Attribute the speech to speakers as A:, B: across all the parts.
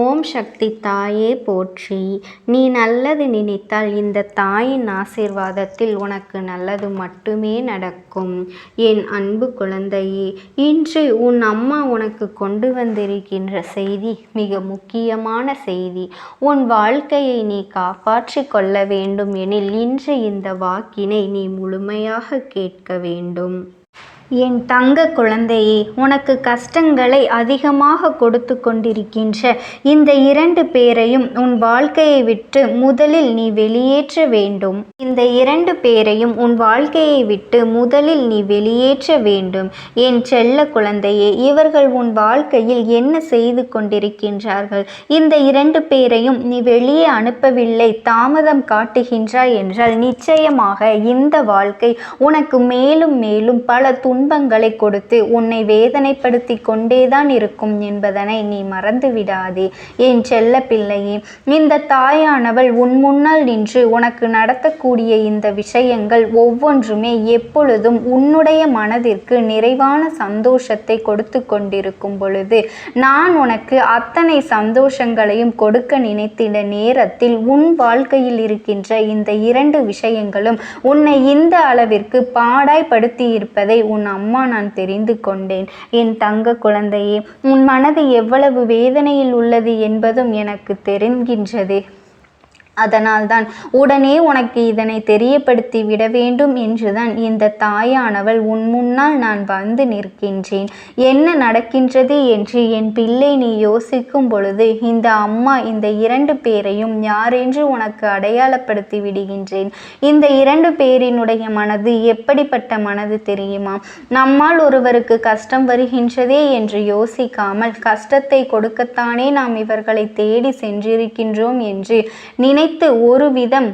A: ஓம் சக்தி தாயே போற்றி. நீ நல்லது நினைத்தால் இந்த தாயின் ஆசீர்வாதத்தில் உனக்கு நல்லது மட்டுமே நடக்கும். என் அன்பு குழந்தையே, இன்று உன் அம்மா உனக்கு கொண்டு வந்திருக்கின்ற செய்தி மிக முக்கியமான செய்தி. உன் வாழ்க்கையை நீ காப்பாற்றி கொள்ள வேண்டும் எனில் இன்று இந்த வாக்கினை நீ முழுமையாக கேட்க வேண்டும். என் தங்க குழந்தையே, உனக்கு கஷ்டங்களை அதிகமாக கொடுத்து கொண்டிருக்கின்ற இந்த 2 பேரையும் உன் வாழ்க்கையை விட்டு முதலில் நீ வெளியேற்ற வேண்டும். இந்த 2 பேரையும் உன் வாழ்க்கையை விட்டு முதலில் நீ வெளியேற்ற வேண்டும். என் செல்ல குழந்தையே, இவர்கள் உன் வாழ்க்கையில் என்ன செய்து கொண்டிருக்கின்றார்கள்? இந்த 2 பேரையும் நீ வெளியே அனுப்பவில்லை, தாமதம் காட்டுகின்றாய் என்றால் நிச்சயமாக இந்த வாழ்க்கை உனக்கு மேலும் மேலும் பல துன்பங்களை கொடுத்து உன்னை வேதனைப்படுத்தி கொண்டேதான் இருக்கும் என்பதனை நீ மறந்து விடாதே. என் செல்ல பிள்ளையே, இந்த தாயானவள் உன் முன்னால் நின்று உனக்கு நடத்தக்கூடிய இந்த விஷயங்கள் ஒவ்வொன்றுமே எப்பொழுதும் உன்னுடைய மனதிற்கு நிறைவான சந்தோஷத்தை கொடுத்து கொண்டிருக்கும் பொழுது நான் உனக்கு அத்தனை சந்தோஷங்களையும் கொடுக்க நினைத்திட நேரத்தில் உன் வாழ்க்கையில் இருக்கின்ற இந்த 2 விஷயங்களும் உன்னை இந்த அளவிற்கு பாடாய்படுத்தி இருப்பதை உன் அம்மா நான் தெரிந்து கொண்டேன். என் தங்க குழந்தையே, உன் மனது எவ்வளவு வேதனையில் உள்ளது என்பதும் எனக்கு தெரிகின்றது. அதனால்தான் உடனே உனக்கு இதனை தெரியப்படுத்தி விட வேண்டும் என்றுதான் இந்த தாயானவள் உன் முன்னால் நான் வந்து நிற்கின்றேன். என்ன நடக்கின்றது என்று என் பிள்ளை நீ யோசிக்கும் பொழுது இந்த அம்மா இந்த 2 பேரையும் யாரென்று உனக்கு அடையாளப்படுத்தி விடுகின்றேன். இந்த 2 பேரினுடைய மனது எப்படிப்பட்ட மனது தெரியுமா? நம்மால் ஒருவருக்கு கஷ்டம் வருகின்றதே என்று யோசிக்காமல் கஷ்டத்தை கொடுக்கத்தானே நாம் இவர்களை தேடி சென்றிருக்கின்றோம் என்று நினைத்து ஒரு விதம்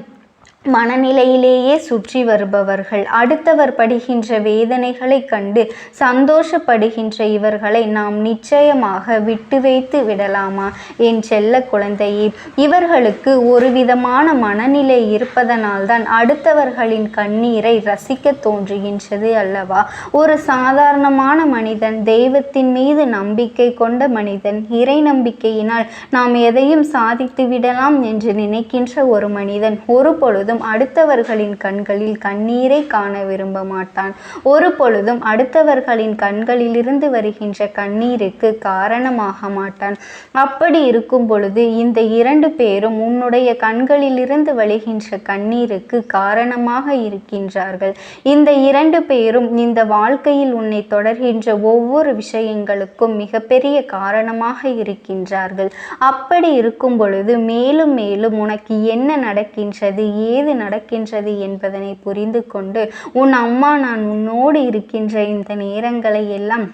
A: மனநிலையிலேயே சுற்றி வருபவர்கள். அடுத்தவர் படுகின்ற வேதனைகளை கண்டு சந்தோஷப்படுகின்ற இவர்களை நாம் நிச்சயமாக விட்டு வைத்து விடலாமா? என் செல்ல குழந்தையே, இவர்களுக்கு ஒரு விதமான மனநிலை இருப்பதனால்தான் அடுத்தவர்களின் கண்ணீரை ரசிக்க தோன்றுகின்றது அல்லவா? ஒரு சாதாரணமான மனிதன், தெய்வத்தின் மீது நம்பிக்கை கொண்ட மனிதன், இறை நம்பிக்கையினால் நாம் எதையும் சாதித்து விடலாம் என்று நினைக்கின்ற ஒரு மனிதன் ஒரு பொழுதும் அடுத்தவர்களின் கண்களில் கண்ணீரை காண விரும்ப மாட்டான். ஒரு பொழுதும் அடுத்தவர்களின் கண்களிலிருந்து வருகின்ற கண்ணீருக்கு காரணமாக மாட்டான். அப்படி இருக்கும் பொழுது இந்த 2 பேரும் உன்னுடைய கண்களிலிருந்து வழிகின்ற கண்ணீருக்கு காரணமாக இருக்கின்றார்கள். இந்த 2 பேரும் இந்த வாழ்க்கையில் உன்னை தொடர்கின்ற ஒவ்வொரு விஷயங்களுக்கும் மிகப்பெரிய காரணமாக இருக்கின்றார்கள். அப்படி இருக்கும் பொழுது மேலும் மேலும் உனக்கு என்ன நடக்கின்றது, ஏது நடக்கின்றது என்பதனை புரிந்து கொண்டு உன் அம்மா நான் உன்னோடு இருக்கின்ற இந்த நேரங்களை எல்லாம்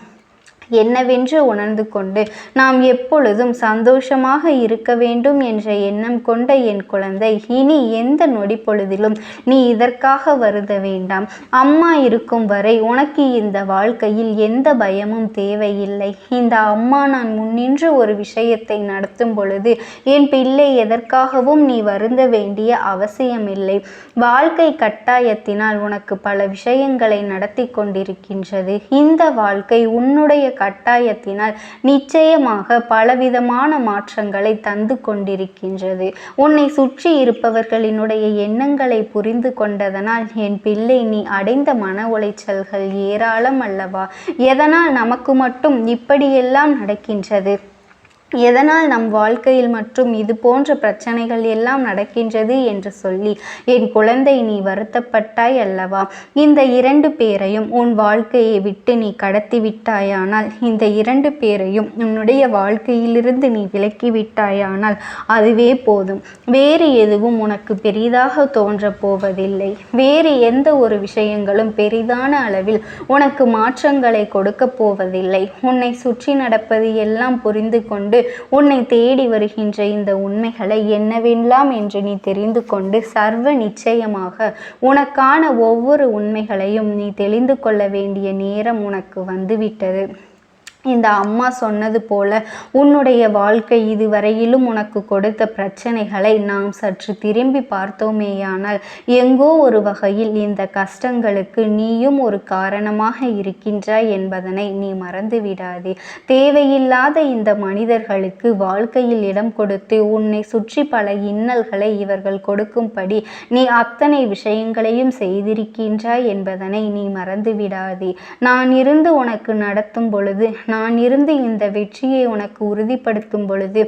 A: என்னவென்று உணர்ந்து கொண்டு நாம் எப்பொழுதும் சந்தோஷமாக இருக்க வேண்டும் என்ற எண்ணம் கொண்ட என் குழந்தை, இனி எந்த நொடி பொழுதிலும் நீ இதற்காக வருந்த வேண்டாம். அம்மா இருக்கும் வரை உனக்கு இந்த வாழ்க்கையில் எந்த பயமும் தேவையில்லை. இந்த அம்மா நான் முன்னின்று ஒரு விஷயத்தை நடத்தும் பொழுது என் பிள்ளை எதற்காகவும் நீ வருந்த வேண்டிய அவசியமில்லை. வாழ்க்கை கட்டாயத்தினால் உனக்கு பல விஷயங்களை நடத்தி கொண்டிருக்கின்றது. இந்த வாழ்க்கை உன்னுடைய கட்டாயத்தினால் நிச்சயமாக பலவிதமான மாற்றங்களை தந்து கொண்டிருக்கின்றது. உன்னை சுற்றி இருப்பவர்களினுடைய எண்ணங்களை புரிந்து கொண்டதனால் என் பிள்ளை நீ அடைந்த மன உளைச்சல்கள் ஏராளம் அல்லவா? எதனால் நமக்கு மட்டும் இப்படியெல்லாம் நடக்கின்றது? எதனால் நம் வாழ்க்கையில் மற்றும் இது போன்ற பிரச்சனைகள் எல்லாம் நடக்கின்றது என்று சொல்லி என் குழந்தை நீ வருத்தப்பட்டாய் அல்லவா? இந்த 2 பேரையும் உன் வாழ்க்கையை விட்டு நீ கடத்தி விட்டாயானால், இந்த 2 பேரையும் உன்னுடைய வாழ்க்கையிலிருந்து நீ விலக்கி விட்டாயானால் அதுவே போதும். வேறு எதுவும் உனக்கு பெரிதாக தோன்ற போவதில்லை. வேறு எந்த ஒரு விஷயங்களும் பெரிதான அளவில் உனக்கு மாற்றங்களை கொடுக்க போவதில்லை. உன்னை சுற்றி நடப்பது எல்லாம் புரிந்து கொண்டு உன்னை தேடி வருகின்ற இந்த உண்மைகளை என்னவெல்லாம் என்று நீ தெரிந்து கொண்டு சர்வ நிச்சயமாக உனக்கான ஒவ்வொரு உண்மைகளையும் நீ தெளிந்து கொள்ள வேண்டிய நேரம் உனக்கு வந்துவிட்டது. இந்த அம்மா சொன்னது போல உன்னுடைய வாழ்க்கை இதுவரையிலும் உனக்கு கொடுத்த பிரச்சனைகளை நாம் சற்று திரும்பி பார்த்தோமேயானால் எங்கோ ஒரு வகையில் இந்த கஷ்டங்களுக்கு நீயும் ஒரு காரணமாக இருக்கின்றாய் என்பதனை நீ மறந்து விடாதே. தேவையில்லாத இந்த மனிதர்களுக்கு வாழ்க்கையில் இடம் கொடுத்து உன்னை சுற்றி பல இன்னல்களை இவர்கள் கொடுக்கும்படி நீ அத்தனை விஷயங்களையும் செய்திருக்கின்றாய் என்பதனை நீ மறந்து விடாதே. நான் இருந்து உனக்கு நடத்தும் பொழுது, நான் இருந்து இந்த வெற்றியை உனக்கு உறுதிப்படுத்தும் பொழுது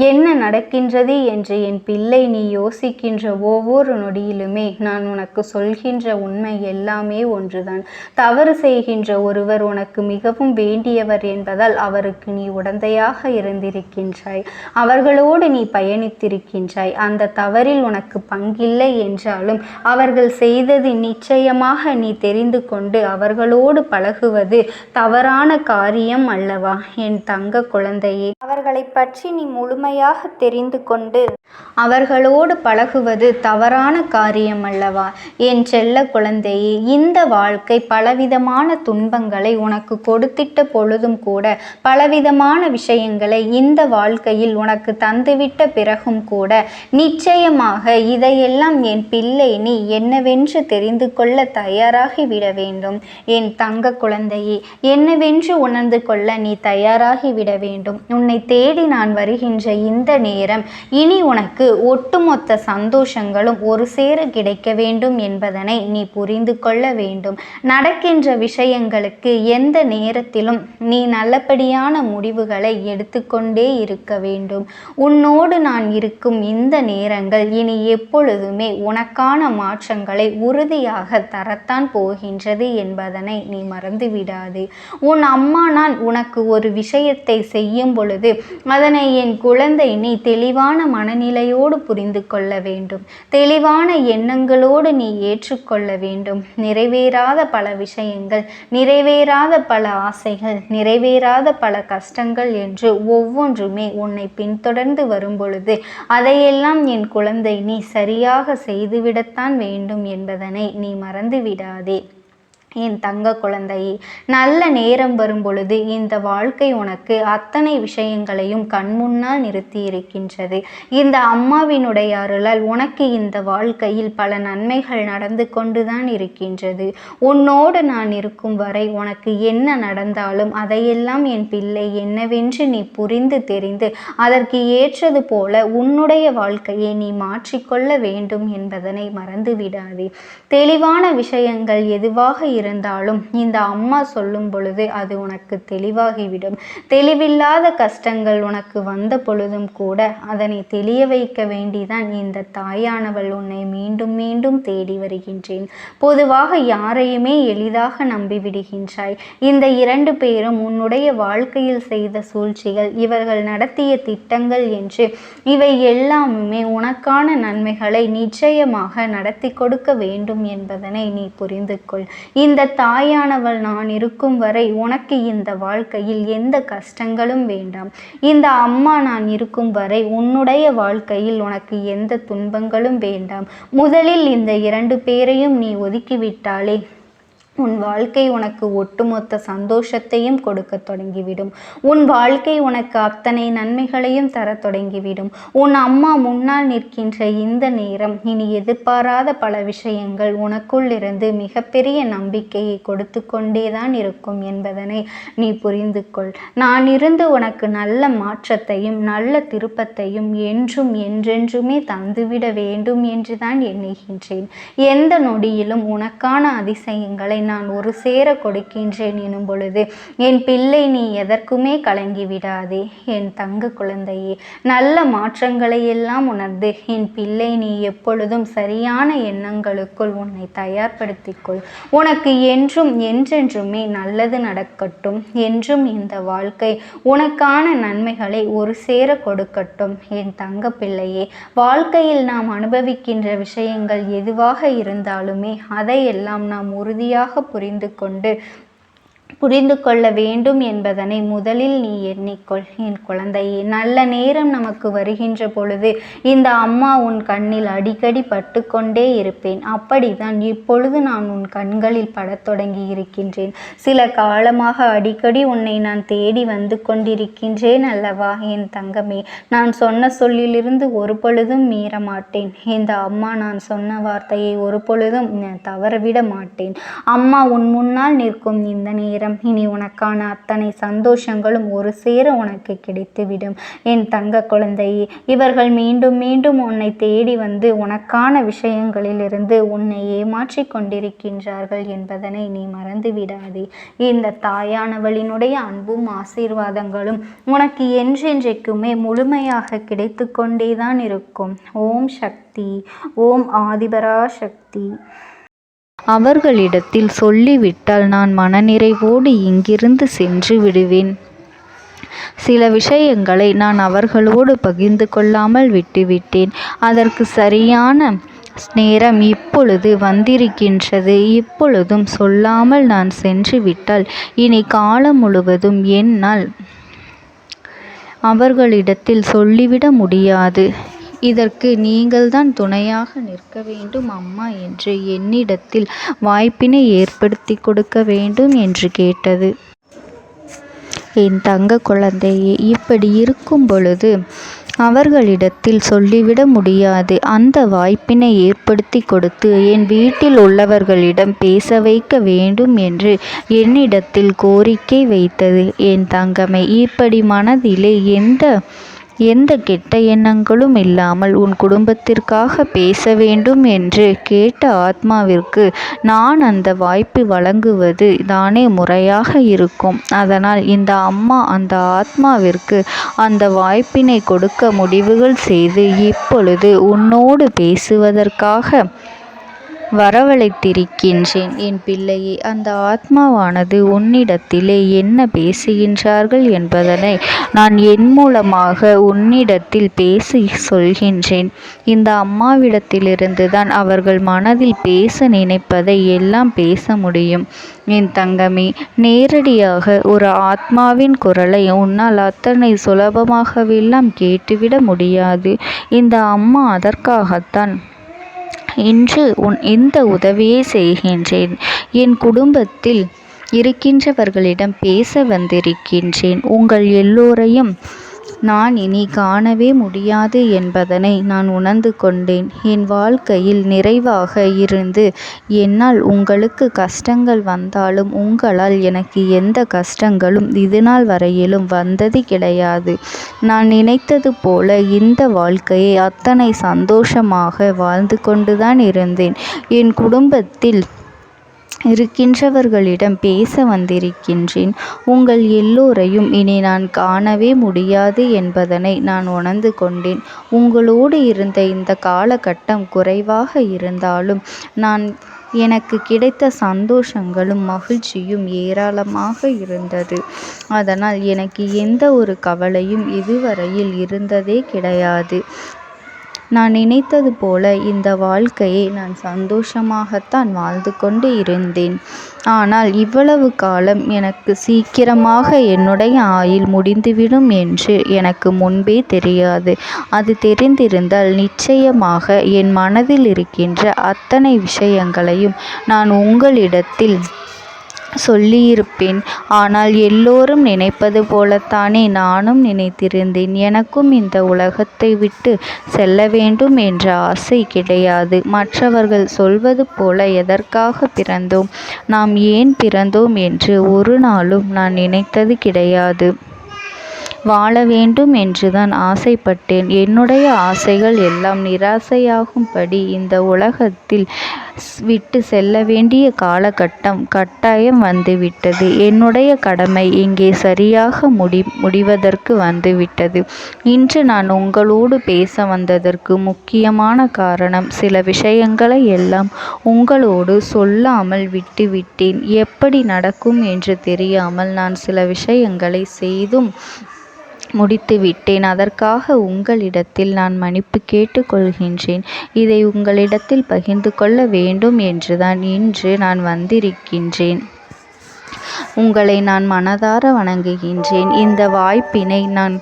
A: என்ன நடக்கின்றது என்று என் பிள்ளை நீ யோசிக்கின்ற ஒவ்வொரு நொடியிலுமே நான் உனக்கு சொல்கின்ற உண்மை எல்லாமே ஒன்றுதான். தவறு செய்கின்ற ஒருவர் உனக்கு மிகவும் வேண்டியவர் என்பதால் அவருக்கு நீ உடந்தையாக இருந்திருக்கின்றாய், அவர்களோடு நீ பயணித்திருக்கின்றாய். அந்த தவறில் உனக்கு பங்கில்லை என்றாலும் அவர்கள் செய்தது நிச்சயமாக நீ தெரிந்து கொண்டு அவர்களோடு பழகுவது தவறான காரியம் அல்லவா என் தங்க குழந்தையே? அவர்களை பற்றி நீ முழுமையாக தெரிந்து கொண்டு அவர்களோடு பழகுவது தவறான காரியம் அல்லவா என் செல்ல குழந்தையே? இந்த வாழ்க்கை பலவிதமான துன்பங்களை உனக்கு கொடுத்திட்ட பொழுதும் கூட, பலவிதமான விஷயங்களை இந்த வாழ்க்கையில் உனக்கு தந்துவிட்ட பிறகும் கூட, நிச்சயமாக இதையெல்லாம் என் பிள்ளை நீ என்னவென்று தெரிந்து கொள்ள தயாராகி விட வேண்டும் என் தங்க குழந்தையே. என்னவென்று உணர்ந்து கொள்ள நீ தயாராகி விட வேண்டும். உன்னை தேடி நான் வருகின்ற இந்த நேரம் இனி உனக்கு ஒட்டுமொத்த சந்தோஷங்களும் ஒரு சேர கிடைக்க வேண்டும் என்பதனை நீ புரிந்து கொள்ள வேண்டும். நடக்கின்ற விஷயங்களுக்கு எந்த நேரத்திலும் நீ நல்லபடியான முடிவுகளை எடுத்துக்கொண்டே இருக்க வேண்டும். உன்னோடு நான் இருக்கும் இந்த நேரங்கள் இனி எப்பொழுதுமே உனக்கான மாற்றங்களை உறுதியாக தரத்தான் போகின்றது என்பதனை நீ மறந்து விடாதே. உன் அம்மா நான் உனக்கு ஒரு விஷயத்தை செய்யும் பொழுது அதனை என் குழந்தை நீ தெளிவான மனநிலையோடு புரிந்து கொள்ள வேண்டும். தெளிவான எண்ணங்களோடு நீ ஏற்றுக்கொள்ள வேண்டும். நிறைவேறாத பல விஷயங்கள், நிறைவேறாத பல ஆசைகள், நிறைவேறாத பல கஷ்டங்கள் என்று ஒவ்வொன்றுமே உன்னை பின்தொடர்ந்து வரும் பொழுது அதையெல்லாம் என் குழந்தை நீ சரியாக செய்துவிடத்தான் வேண்டும் என்பதனை நீ மறந்து விடாதே என் தங்க குழந்தையே. நல்ல நேரம் வரும் பொழுது இந்த வாழ்க்கை உனக்கு அத்தனை விஷயங்களையும் கண்முன்னால் நிறுத்தி இருக்கின்றது. இந்த அம்மாவினுடைய அருளால் உனக்கு இந்த வாழ்க்கையில் பல நன்மைகள் நடந்து கொண்டுதான் இருக்கின்றது. உன்னோடு நான் இருக்கும் வரை உனக்கு என்ன நடந்தாலும் அதையெல்லாம் என் பிள்ளை என்னவென்று நீ புரிந்து தெரிந்து அதற்கு ஏற்றது போல உன்னுடைய வாழ்க்கையை நீ மாற்றிக்கொள்ள வேண்டும் என்பதனை மறந்து விடாதே. தெளிவான விஷயங்கள் எதுவாக இருந்தாலும் இந்த அம்மா சொல்லும் பொழுது அது உனக்கு தெளிவாகிவிடும். தெளிவில்லாத கஷ்டங்கள் உனக்கு வந்த பொழுதும் கூட அதனை தெளிய வைக்க வேண்டிதான் இந்த தாயானவள் உன்னை மீண்டும் மீண்டும் தேடி வருகின்றேன். பொதுவாக யாரையுமே எளிதாக நம்பிவிடுகின்றாய். இந்த 2 பேரும் உன்னுடைய வாழ்க்கையில் செய்த சூழ்ச்சிகள், இவர்கள் நடத்திய திட்டங்கள் என்று இவை எல்லாமே உனக்கான நன்மைகளை நிச்சயமாக நடத்தி கொடுக்க வேண்டும் என்பதனை நீ புரிந்து கொள். இந்த தாயானவள் நான் இருக்கும் வரை உனக்கு இந்த வாழ்க்கையில் எந்த கஷ்டங்களும் வேண்டாம். இந்த அம்மா நான் இருக்கும் வரை உன்னுடைய வாழ்க்கையில் உனக்கு எந்த துன்பங்களும் வேண்டாம். முதலில் இந்த 2 பேரையும் நீ ஒதுக்கிவிட்டாலே உன் வாழ்க்கை உனக்கு ஒட்டுமொத்த சந்தோஷத்தையும் கொடுக்க தொடங்கிவிடும். உன் வாழ்க்கை உனக்கு அத்தனை நன்மைகளையும் தர தொடங்கிவிடும். உன் அம்மா முன்னால் நிற்கின்ற இந்த நேரம் இனி எதிர்பாராத பல விஷயங்கள் உனக்குள் இருந்து மிகப்பெரிய நம்பிக்கையை கொடுத்து கொண்டேதான் இருக்கும் என்பதனை நீ புரிந்து கொள். நான் இருந்து உனக்கு நல்ல மாற்றத்தையும் நல்ல திருப்பத்தையும் என்றும் என்றென்றுமே தந்துவிட வேண்டும் என்றுதான் எண்ணுகின்றேன். எந்த நொடியிலும் உனக்கான அதிசயங்களை நான் ஒரு சேர கொடுக்கின்றேன் எனும் பொழுது என் பிள்ளை நீ எதற்குமே கலங்கி விடாதே என் தங்க குழந்தையே. நல்ல மாற்றங்களை எல்லாம் உணர்ந்து என் பிள்ளை நீ எப்பொழுதும் சரியான எண்ணங்களுக்குள் உன்னை தயார்படுத்திக்கொள். உனக்கு என்றும் என்றென்றுமே நல்லது நடக்கட்டும். என்றும் இந்த வாழ்க்கை உனக்கான நன்மைகளை ஒரு சேர கொடுக்கட்டும் என் தங்க பிள்ளையே. வாழ்க்கையில் நாம் அனுபவிக்கின்ற விஷயங்கள் எதுவாக இருந்தாலுமே அதையெல்லாம் நாம் உறுதியாக புரிந்து கொண்டு புரிந்து கொள்ள வேண்டும் என்பதனை முதலில் நீ எண்ணிக்கொள். என் குழந்தையே, நல்ல நேரம் நமக்கு வருகின்ற பொழுது இந்த அம்மா உன் கண்ணில் அடிக்கடி பட்டு கொண்டே இருப்பேன். அப்படிதான் இப்பொழுது நான் உன் கண்களில் படத் தொடங்கி இருக்கின்றேன். சில காலமாக அடிக்கடி உன்னை நான் தேடி வந்து கொண்டிருக்கின்றேன் அல்லவா என் தங்கமே. நான் சொன்ன சொல்லிலிருந்து ஒரு பொழுதும் மீற மாட்டேன். இந்த அம்மா நான் சொன்ன வார்த்தையை ஒரு பொழுதும் தவறவிட மாட்டேன். அம்மா உன் முன்னால் நிற்கும் இந்த நேரம் இனி உனக்கான அத்தனை சந்தோஷங்களும் ஒரு சேர உனக்கு கிடைத்துவிடும் என் தங்க குழந்தையே. இவர்கள் மீண்டும் மீண்டும் உன்னை தேடி வந்து உனக்கான விஷயங்களிலிருந்து உன்னை ஏமாற்றி கொண்டிருக்கின்றார்கள் என்பதனை நீ மறந்து விடாதே. இந்த தாயானவளினுடைய அன்பும் ஆசீர்வாதங்களும் உனக்கு என்றென்றைக்குமே முழுமையாக கிடைத்து கொண்டேதான் இருக்கும். ஓம் சக்தி, ஓம் ஆதிபரா சக்தி. அவர்களிடத்தில் சொல்லிவிட்டால் நான் மனநிறைவோடு இங்கிருந்து சென்று விடுவேன். சில விஷயங்களை நான் அவர்களோடு பகிர்ந்து கொள்ளாமல் விட்டுவிட்டேன். அதற்கு சரியான நேரம் இப்பொழுது வந்திருக்கின்றது. இப்பொழுதும் சொல்லாமல் நான் சென்று விட்டால் இனி காலம் முழுவதும் என்னால் அவர்களிடத்தில் சொல்லிவிட முடியாது. இதற்கு நீங்கள்தான் துணையாக நிற்க வேண்டும் அம்மா என்று என்னிடத்தில் வாய்ப்பினை ஏற்படுத்தி கொடுக்க வேண்டும் என்று கேட்டது. என் தங்க குழந்தையே, இப்படி இருக்கும் பொழுது அவர்களிடத்தில் சொல்லிவிட முடியாது. அந்த வாய்ப்பினை ஏற்படுத்தி கொடுத்து என் வீட்டில் உள்ளவர்களிடம் பேச வைக்க வேண்டும் என்று என்னிடத்தில் கோரிக்கை வைத்தது என் தங்கமே. இப்படி மனதிலே எந்த கெட்ட எண்ணங்களும் இல்லாமல் உன் குடும்பத்திற்காக பேச வேண்டும் என்று கேட்ட ஆத்மாவிற்கு நான் அந்த வாய்ப்பு வழங்குவது தானே முறையாக இருக்கும். அதனால் இந்த அம்மா அந்த ஆத்மாவிற்கு அந்த வாய்ப்பினை கொடுக்க முடிவுகள் செய்து இப்பொழுது உன்னோடு பேசுவதற்காக வரவழைத்திருக்கின்றேன் என் பிள்ளையே. அந்த ஆத்மாவானது உன்னிடத்திலே என்ன பேசுகின்றார்கள் என்பதனை நான் என் மூலமாக உன்னிடத்தில் பேசி சொல்கின்றேன். இந்த அம்மாவிடத்திலிருந்து தான் அவர்கள் மனதில் பேச நினைப்பதை எல்லாம் பேச முடியும் என் தங்கமே. நேரடியாக ஒரு ஆத்மாவின் குரலை உன்னால் அத்தனை சுலபமாகவெல்லாம் கேட்டுவிட முடியாது. இந்த அம்மா அதற்காகத்தான் இன்று இந்த உதவியை செய்கின்றேன். என் குடும்பத்தில் இருக்கின்றவர்களிடம் பேச வந்திருக்கின்றேன். உங்கள் எல்லோரையும் நான் இனி காணவே முடியாது என்பதனை நான் உணர்ந்து கொண்டேன். என் வாழ்க்கையில் நிறைவாக இருந்து என்னால் உங்களுக்கு கஷ்டங்கள் வந்தாலும் உங்களால் எனக்கு எந்த கஷ்டங்களும் இதுநாள் வரையிலும் வந்தது கிடையாது. நான் நினைத்தது போல இந்த வாழ்க்கையை அத்தனை சந்தோஷமாக வாழ்ந்து கொண்டுதான் இருந்தேன். என் குடும்பத்தில் இருக்கின்றவர்களிடம் பேச வந்திருக்கின்றேன். உங்கள் எல்லோரையும் இனி நான் காணவே முடியாது என்பதனை நான் உணர்ந்து கொண்டேன். உங்களோடு இருந்த இந்த காலகட்டம் குறைவாக இருந்தாலும் எனக்கு கிடைத்த சந்தோஷங்களும் மகிழ்ச்சியும் ஏராளமாக இருந்தது. அதனால் எனக்கு எந்த ஒரு கவலையும் இதுவரையில் இருந்ததே கிடையாது. நான் நினைத்தது போல இந்த வாழ்க்கையை நான் சந்தோஷமாகத்தான் வாழ்ந்து கொண்டு இருந்தேன். ஆனால் இவ்வளவு காலம் எனக்கு சீக்கிரமாக என்னுடைய ஆயுள் முடிந்துவிடும் என்று எனக்கு முன்பே தெரியாது. அது தெரிந்திருந்தால் நிச்சயமாக என் மனதில் இருக்கின்ற அத்தனை விஷயங்களையும் நான் உங்களிடத்தில் சொல்லியிருப்பேன். ஆனால் எல்லோரும் நினைப்பது போலத்தானே நானும் நினைத்திருந்தேன். எனக்கும் இந்த உலகத்தை விட்டு செல்ல வேண்டும் என்ற ஆசை கிடையாது. மற்றவர்கள் சொல்வது போல எதற்காக பிறந்தோம், நாம் ஏன் பிறந்தோம் என்று ஒரு நாளும் நான் நினைத்தது கிடையாது. வாழ வேண்டும் என்றுதான் ஆசைப்பட்டேன். என்னுடைய ஆசைகள் எல்லாம் நிராசையாகும்படி இந்த உலகத்தில் விட்டு செல்ல வேண்டிய காலகட்டம் கட்டாயம் வந்துவிட்டது. என்னுடைய கடமை இங்கே சரியாக முடிவதற்கு வந்துவிட்டது. இன்று நான் உங்களோடு பேச வந்ததற்கு முக்கியமான காரணம், சில விஷயங்களை எல்லாம் உங்களோடு சொல்லாமல் விட்டுவிட்டேன். எப்படி நடக்கும் என்று தெரியாமல் நான் சில விஷயங்களை செய்தும் முடித்துவிட்டேன். அதற்காக உங்களிடத்தில் நான் மன்னிப்பு கேட்டுக்கொள்கின்றேன். இதை உங்களிடத்தில் பகிர்ந்து கொள்ள வேண்டும் என்றுதான் இன்று நான் வந்திருக்கின்றேன்.
B: உங்களை நான் மனதார வணங்குகின்றேன். இந்த வாய்ப்பினை நான்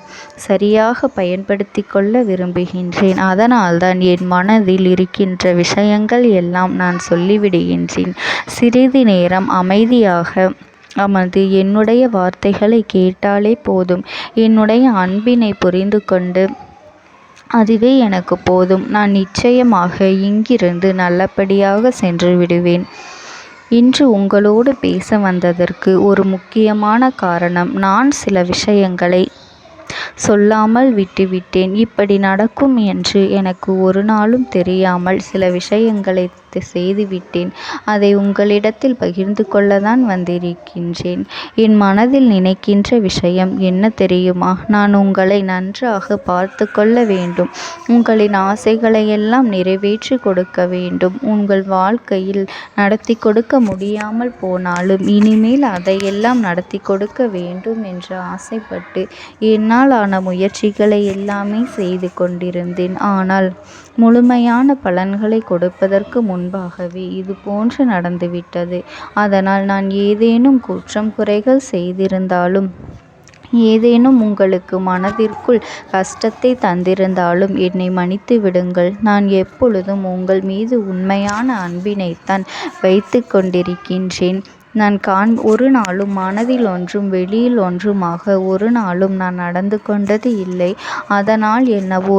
B: சரியாக பயன்படுத்தி கொள்ள விரும்புகின்றேன். அதனால்தான் என் மனதில் இருக்கின்ற விஷயங்கள் எல்லாம் நான் சொல்லிவிடுகின்றேன். சிறிது நேரம் அமைதியாக அமர்ந்து என்னுடைய வார்த்தைகளை கேட்டாலே போதும். என்னுடைய அன்பினை புரிந்து கொண்டு அதுவே எனக்கு போதும். நான் நிச்சயமாக இங்கிருந்து நல்லபடியாக சென்று விடுவேன். இன்று உங்களோடு பேச வந்ததற்கு ஒரு முக்கியமான காரணம், நான் சில விஷயங்களை சொல்லாமல் விட்டுவிட்டேன். இப்படி நடக்கும் என்று எனக்கு ஒரு நாளும் தெரியாமல் சில விஷயங்களை செய்துவிட்டேன். அதை உங்களிடத்தில் பகிர்ந்து கொள்ளத்தான் வந்திருக்கின்றேன். என் மனதில் நினைக்கின்ற விஷயம் என்ன தெரியுமா? நான் உங்களை நன்றாக பார்த்து கொள்ள வேண்டும். உங்களின் ஆசைகளை எல்லாம் நிறைவேற்றி கொடுக்க வேண்டும். உங்கள் வாழ்க்கையில் நடத்தி கொடுக்க முடியாமல் போனாலும் இனிமேல் அதையெல்லாம் நடத்தி கொடுக்க வேண்டும் என்று ஆசைப்பட்டு என்னால் ஆன முயற்சிகளை எல்லாமே செய்து கொண்டிருந்தேன். ஆனால் முழுமையான பலன்களை கொடுப்பதற்கு முன்பாகவே இது போன்று நடந்துவிட்டது. அதனால் நான் ஏதேனும் குற்றம் குறைகள் செய்திருந்தாலும், ஏதேனும் உங்களுக்கு மனதிற்குள் கஷ்டத்தை தந்திருந்தாலும் என்னை மன்னித்து விடுங்கள். நான் எப்பொழுதும் உங்கள் மீது உண்மையான அன்பினைத்தான் வைத்து கொண்டிருக்கின்றேன். நான் ஒரு நாளும் மனதில் ஒன்றும் வெளியில் ஒன்றுமாக ஒரு நாளும் நான் நடந்து கொண்டது இல்லை. அதனால் என்னவோ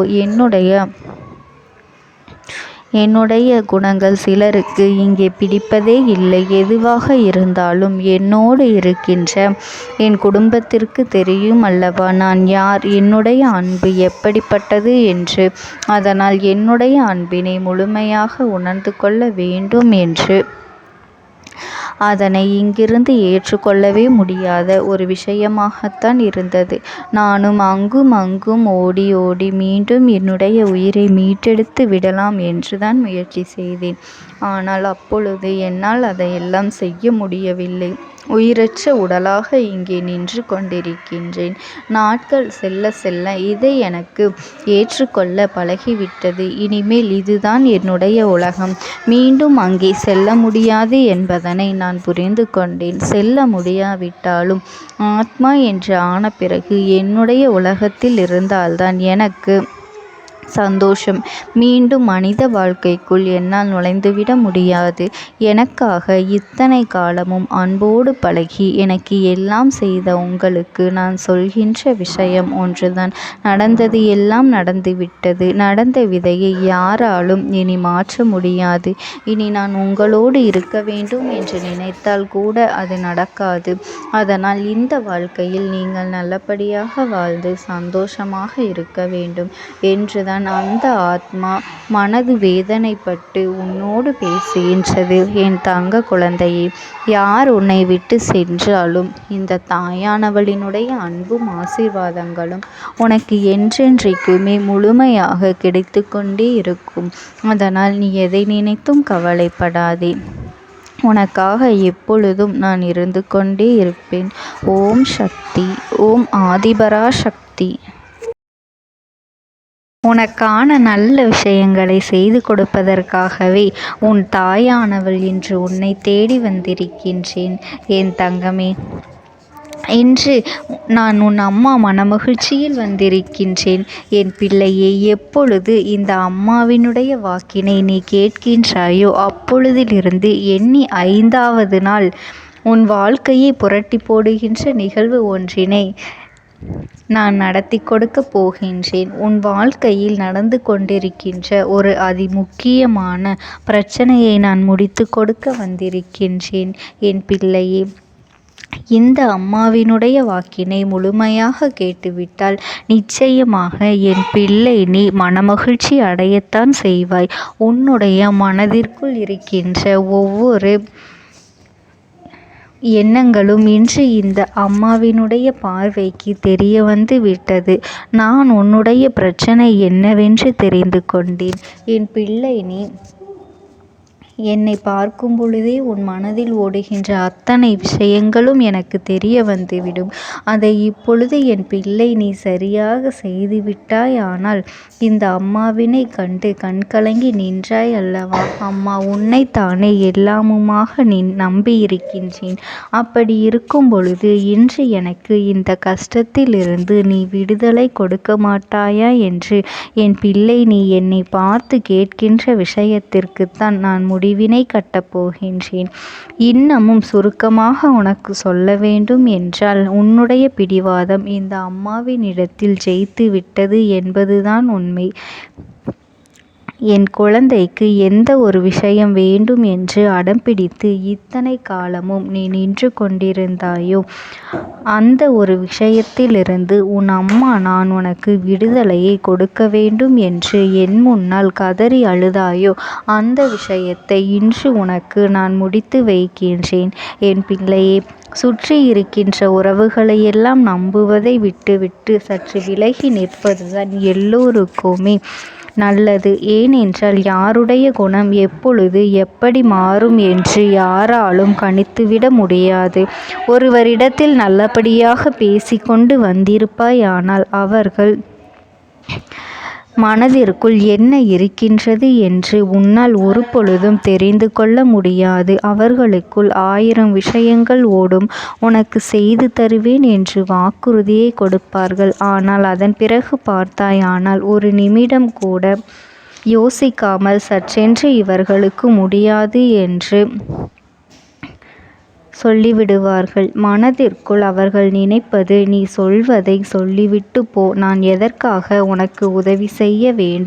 B: என்னுடைய குணங்கள் சிலருக்கு இங்கே பிடிப்பதே இல்லை. எதுவாக இருந்தாலும் என்னோடு இருக்கின்ற என் குடும்பத்திற்கு தெரியும் அல்லவா நான் யார், என்னுடைய அன்பு எப்படிப்பட்டது என்று. அதனால் என்னுடைய அன்பினை முழுமையாக உணர்ந்து கொள்ள வேண்டும் என்று அதனை இங்கிருந்து ஏற்றுக்கொள்ளவே முடியாத ஒரு விஷயமாகத்தான் இருந்தது. நானும் அங்கும் ஓடி ஓடி மீண்டும் என்னுடைய உயிரை மீட்டெடுத்து விடலாம் என்றுதான் முயற்சி செய்தேன். ஆனால் அப்பொழுது என்னால் அதையெல்லாம் செய்ய முடியவில்லை. உயிரற்ற உடலாக இங்கே நின்று கொண்டிருக்கின்றேன். நாட்கள் செல்ல செல்ல இதை எனக்கு ஏற்றுக்கொள்ள பழகிவிட்டது. இனிமேல் இதுதான் என்னுடைய உலகம். மீண்டும் அங்கே செல்ல முடியாது என்பதனை நான் புரிந்து கொண்டேன். செல்ல முடியாவிட்டாலும் ஆத்மா என்று ஆன பிறகு என்னுடைய உலகத்தில் இருந்தால்தான் எனக்கு சந்தோஷம். மீண்டும் மனித வாழ்க்கைக்குள் என்னால் நுழைந்துவிட முடியாது. எனக்காக இத்தனை காலமும் அன்போடு பழகி எனக்கு எல்லாம் செய்த உங்களுக்கு நான் சொல்கின்ற விஷயம் ஒன்றுதான். நடந்தது எல்லாம் நடந்துவிட்டது. நடந்த விதையை யாராலும் இனி மாற்ற முடியாது. இனி நான் உங்களோடு இருக்க வேண்டும் என்று நினைத்தால் கூட அது நடக்காது. அதனால் இந்த வாழ்க்கையில் நீங்கள் நல்லபடியாக வாழ்ந்து சந்தோஷமாக இருக்க வேண்டும் என்றுதான் அந்த ஆத்மா மனது வேதனைப்பட்டு உன்னோடு பேசுகின்றது. என் தங்க குழந்தையே, யார் உன்னை விட்டு சென்றாலும் இந்த தாயானவளினுடைய அன்பும் ஆசீர்வாதங்களும் உனக்கு என்றென்றைக்குமே முழுமையாக கிடைத்து கொண்டே இருக்கும். அதனால் நீ எதை நினைத்தும் கவலைப்படாதே. உனக்காக எப்பொழுதும் நான் இருந்து கொண்டே இருப்பேன். ஓம் சக்தி. ஓம் ஆதிபரா சக்தி. உனக்கான நல்ல விஷயங்களை செய்து கொடுப்பதற்காகவே உன் தாயானவள் இன்று உன்னை தேடி வந்திருக்கின்றேன். என் தங்கமே, இன்று நான் உன் அம்மா மனமகிழ்ச்சியில் வந்திருக்கின்றேன். என் பிள்ளையே, எப்பொழுது இந்த அம்மாவினுடைய வாக்கினை நீ கேட்கின்றாயோ அப்பொழுதிலிருந்து எண்ணி 5வது நாள் உன் வாழ்க்கையை புரட்டி போடுகின்ற நிகழ்வு ஒன்றினை நான் நடத்தி கொடுக்க போகின்றேன். உன் வாழ்க்கையில் நடந்து கொண்டிருக்கின்ற ஒரு அதிமுக்கியமான பிரச்சனையை நான் முடித்து கொடுக்க வந்திருக்கின்றேன். என் பிள்ளையே, இந்த அம்மாவினுடைய வாக்கினை முழுமையாக கேட்டுவிட்டால் நிச்சயமாக என் பிள்ளை நீ மனமகிழ்ச்சி அடையத்தான் செய்வாய். உன்னுடைய மனதிற்குள் இருக்கின்ற ஒவ்வொரு எண்ணங்களும் இன்று இந்த அம்மாவினுடைய பார்வைக்கு தெரிய வந்து விட்டது. நான் உன்னுடைய பிரச்சனை என்னவென்று தெரிந்து கொண்டேன். என் பிள்ளை நீ என்னை பார்க்கும் பொழுதே உன் மனதில் ஓடுகின்ற அத்தனை விஷயங்களும் எனக்கு தெரிய வந்துவிடும். அதை இப்பொழுது என் பிள்ளை நீ சரியாக செய்துவிட்டாய். ஆனால் இந்த அம்மாவினை கண்டு கண்கலங்கி நின்றாய் அல்லவா? அம்மா உன்னைத்தானே எல்லாமுமாக நம்பியிருக்கின்றேன். அப்படி இருக்கும் பொழுது இன்று எனக்கு இந்த கஷ்டத்திலிருந்து நீ விடுதலை கொடுக்க மாட்டாயா என்று என் பிள்ளை நீ என்னை பார்த்து கேட்கின்ற விஷயத்திற்குத்தான் நான் முடிவினை கட்டப் போகின்றேன். இன்னமும் சுருக்கமாக உனக்கு சொல்ல வேண்டும் என்றால் உன்னுடைய பிடிவாதம் இந்த அம்மாவினிடத்தில் ஜெயித்து விட்டது என்பதுதான் உண்மை. என் குழந்தைக்கு எந்த ஒரு விஷயம் வேண்டும் என்று அடம்பிடித்து இத்தனை காலமும் நீ நின்று கொண்டிருந்தாயோ அந்த ஒரு விஷயத்திலிருந்து உன் அம்மா நான் உனக்கு விடுதலையை கொடுக்க வேண்டும் என்று என் முன்னால் கதறி அழுதாயோ அந்த விஷயத்தை இன்று உனக்கு நான் முடித்து வைக்கின்றேன். என் பிள்ளையே, சுற்றி இருக்கின்ற உறவுகளையெல்லாம் நம்புவதை விட்டுவிட்டு சற்று விலகி நிற்பதுதான் எல்லோருக்குமே நல்லது. ஏனென்றால் யாருடைய குணம் எப்பொழுது எப்படி மாறும் என்று யாராலும் கணித்துவிட முடியாது. ஒருவரிடத்தில் நல்லபடியாக பேசிக்கொண்டு வந்திருப்பாய். ஆனால் அவர்கள் மனதிற்குள் என்ன இருக்கின்றது என்று உன்னால் ஒரு பொழுதும் தெரிந்து கொள்ள முடியாது. அவர்களுக்குள் 1000 விஷயங்கள் ஓடும். உனக்கு செய்து தருவேன் என்று வாக்குறுதியை கொடுப்பார்கள். ஆனால் அதன் பிறகு பார்த்தாயானால் ஒரு நிமிடம் கூட யோசிக்காமல் சற்றென்று இவர்களுக்கு முடியாது என்று சொல்லிவிடுவார்கள். மனதிற்குள் அவர்கள் நினைப்பது நீ சொல்வதை சொல்லிவிட்டு போ. நான் எதற்காக உனக்கு உதவி செய்ய வேண்டும்?